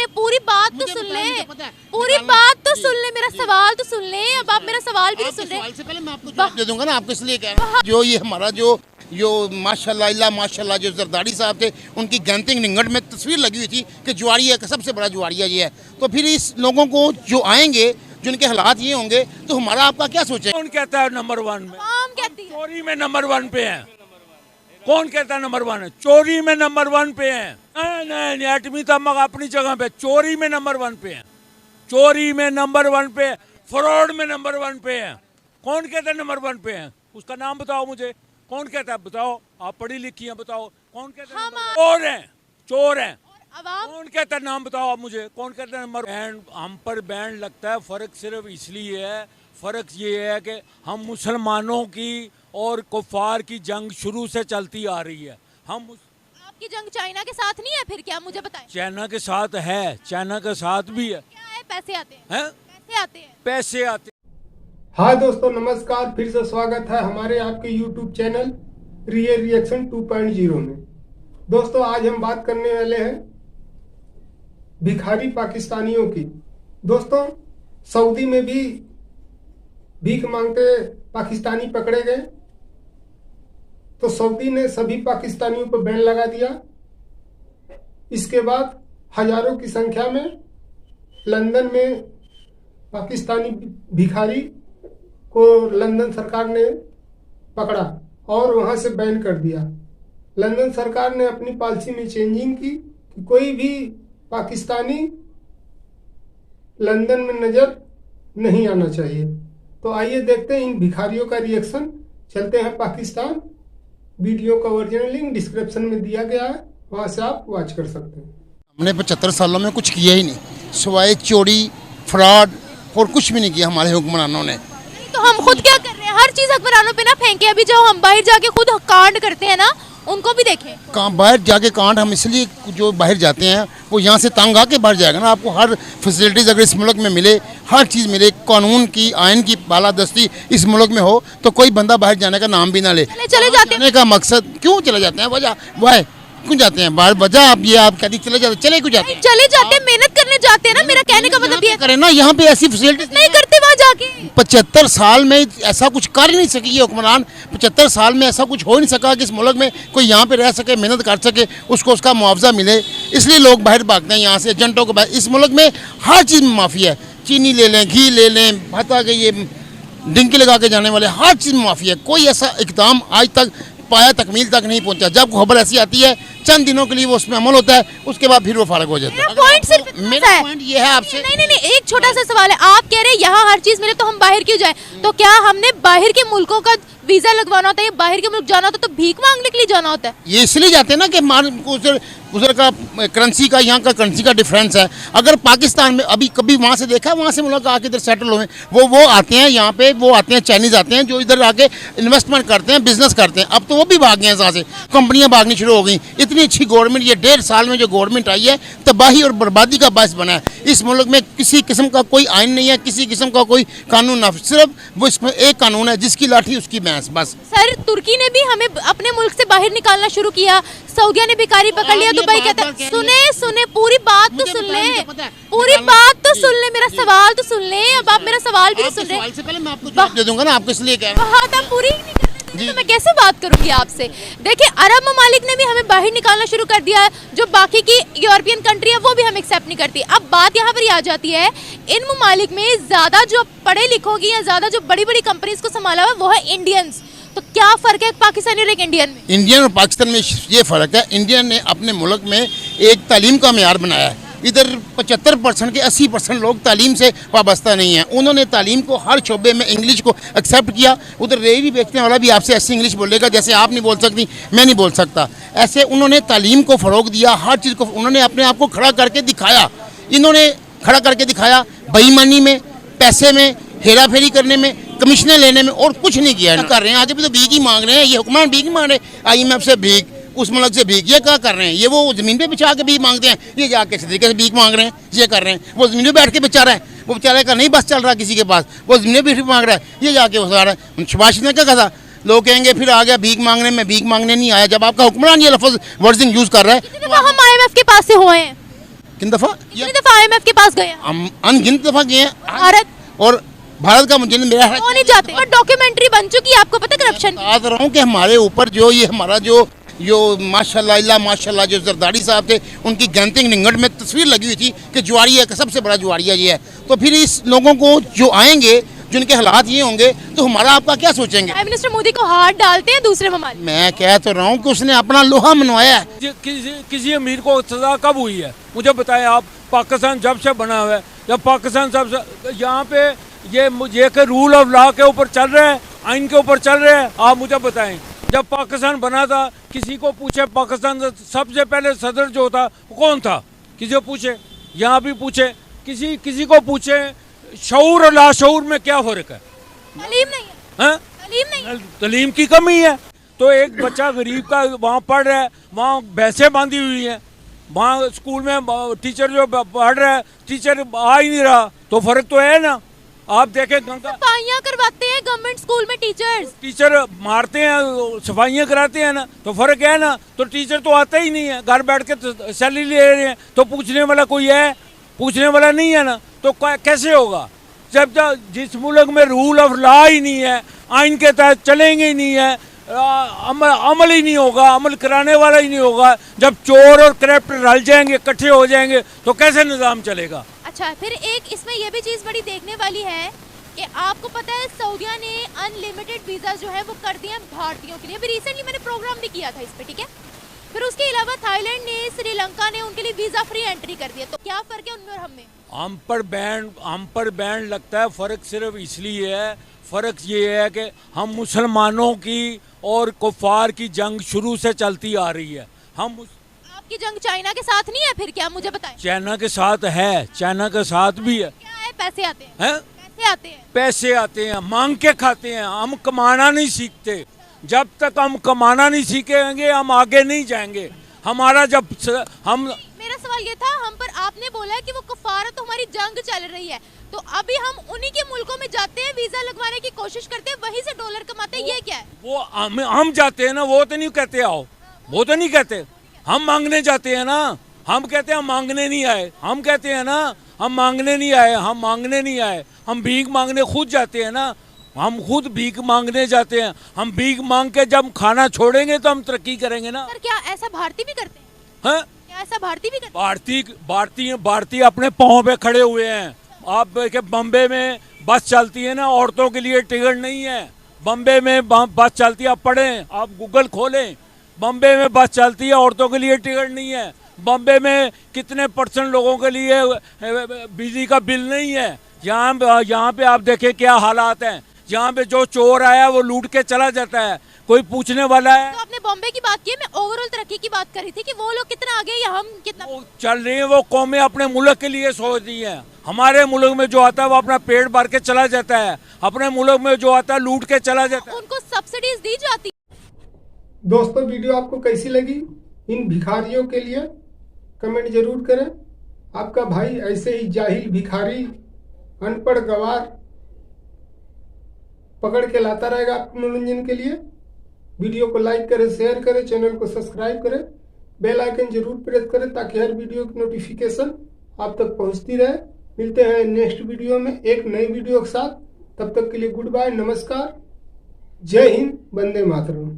पूरी बात तो सुन ले, पूरी बात तो सुन ले, मेरा सवाल तो सुन ले। अब आप मेरा सवाल भी नहीं सुन रहे। सवाल से पहले मैं आपको जवाब दे दूंगा ना, आपको इसलिए कह रहा हूं। जो ये हमारा जो माशाल्लाह माशाल्लाह जो जरदारी साहब थे, उनकी गैंतिंग निंगट में तस्वीर लगी हुई थी कि जुआरिया का सबसे बड़ा जुआरिया ये है। तो फिर इस लोगों को जो आएंगे, जिनके हालात ये होंगे, तो हमारा आपका क्या सोचे? कौन कहता है नंबर 1 में? कहती है चोरी में नंबर 1 पे है। कौन कहता है नंबर 1 है? चोरी में नंबर 1 पे है। नहीं, एटमी तमक अपनी जगह पे, चोरी में नंबर 1 पे है। चोरी में नंबर 1 पे, फ्रॉड में नंबर 1 पे है। कौन कहता है नंबर 1 पे है? उसका नाम बताओ मुझे। कौन कहता है? बताओ, आप पढ़ी लिखी हैं, बताओ कौन कहता है? चोर है, चोर है। कौन कहता है? नाम बताओ आप मुझे। कौन कहता है नंबर? हम पर बैन लगता है। फर्क सिर्फ इसलिए है, फर्क ये है कि हम मुसलमानों की और कुफार की जंग शुरू से चलती आ रही है। आपकी जंग चाइना के साथ नहीं है फिर क्या? मुझे बताएं। चाइना के साथ है, चाइना के साथ भी है। क्या है? पैसे आते हैं, हैं? पैसे आते हैं, पैसे आते। हाय दोस्तों, नमस्कार। फिर से स्वागत है हमारे आपके YouTube चैनल रियल रिएक्शन 2.0 में। दोस्तों, आज हम बात करने वाले हैं भिखारी पाकिस्तानियों की। दोस्तों, सऊदी में भी भीख मांगते पाकिस्तानी पकड़े गए, तो सऊदी ने सभी पाकिस्तानियों पर बैन लगा दिया। इसके बाद हजारों की संख्या में लंदन में पाकिस्तानी भिखारी को लंदन सरकार ने पकड़ा और वहां से बैन कर दिया। लंदन सरकार ने अपनी पॉलिसी में चेंजिंग की कि कोई भी पाकिस्तानी लंदन में नजर नहीं आना चाहिए। तो आइए देखते हैं इन भिखारियों का रिएक्शन। चलते हैं पाकिस्तान। वीडियो का ओरिजिनल लिंक डिस्क्रिप्शन में दिया गया है, वहां से आप वॉच कर सकते हैं। हमने 75 सालों में कुछ किया ही नहीं, सिवाय चोरी, फ्रॉड और कुछ भी नहीं किया हमारे हुक्मरानों ने। तो हम खुद क्या कर रहे हैं? हर चीज हुक्मरानों पे ना फेंके। अभी जो हम बाहर जाके खुद कांड करते हैं ना, उनको भी देखें। बाहर जाके कांड हम इसलिए जो बाहर जाते हैं, वो यहाँ से तंग आके बाहर जाएगा ना। आपको हर फैसिलिटीज अगर इस मुल्क में मिले, हर चीज़ मिले, कानून की आयन की बालादस्ती इस मुल्क में हो, तो कोई बंदा बाहर जाने का नाम भी ना ले। चले जाते हैं का मकसद क्यों चले जाते हैं? वजह वाह क्यों जाते हैं बाहर? वजह आप ये आप कहती चले जाते, चले क्यों जाते हैं? चले जाते हैं, मेहनत करने जाते हैं ना। मेरा कहने का मतलब ये करें ना, यहाँ पे ऐसी फैसिलिटीज नहीं करते वहाँ जाके। 75 साल में ऐसा कुछ कर नहीं सकी ये हुक्मरान। 75 साल में ऐसा कुछ हो नहीं सका कि इस मुल्क में कोई यहाँ पे रह सके, मेहनत कर सके, उसको उसका मुआवजा मिले। इसलिए लोग बाहर भागते हैं यहाँ से, एजेंटों को। इस मुल्क में हर चीज़ में माफी है। चीनी ले लें, घी ले लें, भत्ता के ये डिंकी लगा के जाने वाले, हर चीज़ में माफी है। कोई ऐसा इकदाम आज तक पाया तकमील तक नहीं पहुंचा। जब खबर ऐसी आती है, चंद दिनों के लिए वो उसमें अमल होता है, उसके बाद फिर वो फारग हो जाता है। मेरा पॉइंट ये है आपसे। नहीं, एक छोटा सा सवाल है। आप कह रहे हैं यहाँ हर चीज मिले तो हम बाहर क्यों जाएं? तो क्या हमने बाहर के मुल्कों का वीजा लगवाना होता है, बाहर के मुल्क जाना होता है, तो भीख मांगने के लिए जाना होता है? ये इसलिए जाते हैं ना कि उधर का करेंसी का, यहाँ का करेंसी का डिफरेंस है। अगर पाकिस्तान में अभी कभी वहाँ से देखा, वहाँ से मुल्क आके इधर सेटल हुए, वो आते हैं यहाँ पे, वो आते हैं चाइनीज आते हैं जो इधर आके इन्वेस्टमेंट करते हैं, बिजनेस करते हैं। अब तो वो भी भाग गए हैं यहाँ से, कंपनियाँ भागनी शुरू हो गई। इतनी अच्छी गवर्नमेंट, ये 1.5 साल में जो गवर्नमेंट आई है, तबाही और बर्बादी का बायस बना है। इस मुल्क में किसी किस्म का कोई आइन नहीं है, किसी किस्म का कोई कानून ना, सिर्फ वो इसमें एक कानून है, जिसकी लाठी उसकी भैंस, बस। सर, तुर्की ने भी हमें अपने मुल्क से बाहर निकालना शुरू किया, सऊदिया ने भिखारी पकड़ लिया। दुबई कहता है, सुने पूरी बात तो सुन ले, पूरी बात तो सुन ले, मेरा सवाल तो सुन ले। अब आप मेरा सवाल भी नहीं सुन रहे। सवाल से पहले मैं आपको जवाब दे दूंगा ना, आपको इसलिए कह रहा हूं। बात आप पूरी नहीं करते तो मैं कैसे बात करूंगी आपसे? देखिए, अरब ममालिक ने भी हमें बाहर निकालना शुरू कर दिया है। जो बाकी की यूरोपियन कंट्री है, वो भी हम एक्सेप्ट नहीं करती। अब बात यहाँ पर आ जाती है, इन ममालिक में ज्यादा जो पढ़े लिखों की या ज्यादा जो बड़ी बड़ी कंपनीज को संभाला हुआ वो है इंडियंस। तो क्या फर्क है पाकिस्तानी और एक इंडियन में? इंडियन और पाकिस्तान में ये फ़र्क है, इंडियन ने अपने मुल्क में एक तालीम का मेयार बनाया है। इधर 75% के 80% लोग तालीम से वाबस्ता नहीं हैं। उन्होंने तालीम को हर शोबे में इंग्लिश को एक्सेप्ट किया। उधर रेहड़ी बेचने वाला भी आपसे ऐसी इंग्लिश बोलेगा जैसे आप नहीं बोल सकती, मैं नहीं बोल सकता। ऐसे उन्होंने तालीम को फ़रोग दिया, हर चीज़ को उन्होंने अपने आप को खड़ा करके दिखाया। इन्होंने खड़ा करके दिखाया बेईमानी में, पैसे में, हेरा फेरी करने में, कमीशनें लेने में, और कुछ नहीं किया कर रहे हैं। आज भी तो भीख ही मांग रहे हैं, ये हुक्मरान भीख मांग रहे हैं। IMF से भीख, उस मुल्क से भीख, ये क्या कर रहे हैं? ये वो ज़मीन पे बिछा के भीख मांगते हैं, ये जाके इस तरीके से भीख मांग रहे हैं, ये कर रहे हैं। वो ज़मीन पे बैठ के बेचारा है, वो बेचारे का नहीं बस चल रहा किसी के पास, वो ज़मीन पे भीख मांग रहा है, ये जाके वो सारा है। शबाश ने क्या कहा? लोग कहेंगे फिर आ गया भीख मांगने में, भीख मांगने नहीं आया। जब आपका हुक्मरान ये लफ्ज़ वर्जिंग यूज़ कर रहा है, तो हम IMF के पास से हुए हैं किन दफा कितनी दफा IMF के पास गए हैं? हम अनगिनत दफा गए हैं भारत और भारत का मुझे मेरा है क्यों नहीं जाते? और डॉक्यूमेंट्री बन चुकी है, आपको पता करप्शन की? बता रहा हूँ कि हमारे ऊपर जो ये हमारा जो माशाल्लाह जो जरदारी साहब थे, उनकी गैंतिंग निंगट में तस्वीर लगी हुई थी कि जुआरिया का सबसे बड़ा जुआरिया ये है। तो फिर इस लोगों को जो आएंगे, जिनके हालात ये होंगे, तो हमारा आपका क्या सोचेंगे? प्राइम मिनिस्टर मोदी को हाथ डालते हैं दूसरे ममालिक। मैं कह तो रहा हूँ कि उसने अपना लोहा मनवाया है। किसी अमीर को सजा कब हुई है मुझे बताएं आप। पाकिस्तान जब से बना हुआ है, जब पाकिस्तान यहाँ पे ये के रूल ऑफ लॉ के ऊपर चल रहे हैं, आइन के ऊपर चल रहे हैं, आप मुझे बताएं। जब पाकिस्तान बना था, किसी को पूछे पाकिस्तान सबसे पहले सदर जो था वो कौन था, किसी को पूछे, यहाँ भी पूछे, किसी को पूछे, शऊर और लाशऊर में क्या फर्क है? तालीम नहीं है, हैं? तालीम नहीं है। तालीम की कमी है। तो एक बच्चा गरीब का वहाँ पढ़ रहा है, वहाँ भैंसें बांधी हुई हैं, वहाँ स्कूल में टीचर जो पढ़ रहा है, टीचर आ ही नहीं रहा, तो फर्क तो है ना। आप देखें गंगा सफाइयाँ करवाते हैं गवर्नमेंट स्कूल में टीचर मारते हैं, सफाइयाँ कराते हैं ना, तो फर्क है ना। तो टीचर तो आता ही नहीं है, घर बैठ के सैलरी ले रहे हैं, तो पूछने वाला कोई है? पूछने वाला नहीं है ना, तो कैसे होगा? जब जिस मुल्क में रूल ऑफ लॉ ही नहीं है, आइन के तहत चलेंगे ही नहीं है, अमल ही नहीं होगा, अमल कराने वाला ही नहीं होगा, जब चोर और करप्ट रल जाएंगे, इकट्ठे हो जाएंगे, तो कैसे निज़ाम चलेगा? अच्छा, फिर एक इसमें यह भी चीज़ बड़ी देखने वाली है कि आपको पता है सऊदिया ने अनलिमिटेड वीज़ा जो है वो कर दिए हैं भारतीयों के लिए। अभी रिसेंटली मैंने प्रोग्राम भी किया था इस पे, ठीक है। फिर उसके अलावा थाईलैंड ने, श्रीलंका ने उनके लिए वीज़ा फ्री एंट्री कर दिया। तो क्या फ़र्क है उनमें और हम में? हम पर बैन लगता है। फ़र्क सिर्फ इसलिए है, फ़र्क ये है कि हम मुसलमानों की और कुफार की जंग शुरू से चलती आ रही है। आपकी जंग चाइना के साथ नहीं है फिर? क्या मुझे बताएं। चाइना के साथ है, चाइना के साथ भी है। क्या है? पैसे आते हैं, हैं? पैसे आते हैं, पैसे आते हैं, मांग के खाते हैं। हम कमाना नहीं सीखते। जब तक हम कमाना नहीं सीखेंगे, हम आगे नहीं जाएंगे। हमारा जब हम मेरा सवाल ये था, हम पर आपने बोला है कि वो कुफार है तो हमारी जंग चल रही है, तो अभी हम उन्हीं के मुल्कों में जाते हैं, वीजा लगवाने की कोशिश करते हैं, वहीं से डॉलर कमाते हैं। ये क्या है? वो हम जाते हैं ना, वो तो नहीं कहते आओ, वो तो नहीं कहते। हम मांगने जाते हैं ना, हम कहते हैं हम मांगने नहीं आए। हम कहते हैं ना हम मांगने नहीं आए, हम मांगने नहीं आए, हम भीख मांगने खुद जाते हैं ना, हम खुद भीख मांगने जाते हैं। हम भीख मांग के जब खाना छोड़ेंगे तो हम तरक्की करेंगे ना। सर क्या ऐसा भारतीय भी करते हैं? हैं? क्या ऐसा भारतीय भी करते हैं? भारतीय अपने पाँव पे खड़े हुए हैं। आप देखे बम्बे में बस चलती है ना, औरतों के लिए टिकट नहीं है। बम्बे में बस चलती है, आप पढ़ें, आप गूगल खोलें, बम्बे में बस चलती है, औरतों के लिए टिकट नहीं है। बम्बे में कितने % लोगों के लिए बिजली का बिल नहीं है। यहाँ पे आप देखें क्या हालात हैं। यहाँ पे जो चोर आया वो लूट के चला जाता है, कोई पूछने वाला है? तो आपने बॉम्बे की बात की, मैं ओवरऑल तरक्की की बात करी थी कि वो लोग कितना आगे या हम कितना चल रही है। वो कौमें अपने मुल्क के लिए सोच रही है। हमारे मुल्क में जो आता है वो अपना पेट भर के चला जाता है, अपने मुल्क में जो आता है लूट के चला जाता है। उनको सब्सिडीज दी जाती है। दोस्तों वीडियो आपको कैसी लगी? इन भिखारियों के लिए कमेंट जरूर करें। आपका भाई ऐसे ही जाहिल भिखारी, अनपढ़ गवार पकड़ के लाता रहेगा आपके मनोरंजन के लिए। वीडियो को लाइक करें, शेयर करें, चैनल को सब्सक्राइब करें, बेल आइकन जरूर प्रेस करें ताकि हर वीडियो की नोटिफिकेशन आप तक पहुंचती रहे। मिलते हैं नेक्स्ट वीडियो में एक नई वीडियो के साथ। तब तक के लिए गुड बाय, नमस्कार, जय हिंद, वंदे मातरम।